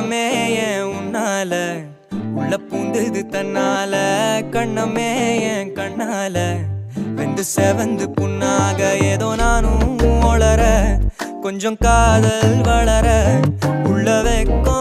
உள்ளமே ஏன் உன்னால உள்ள பூந்தது தன்னால கண்ணமே ஏன் கண்ணால வெந்து செவந்து புண்ணாக ஏதோ நானும் ஒளர கொஞ்சம் காதல் வளர உள்ள வெக்கம்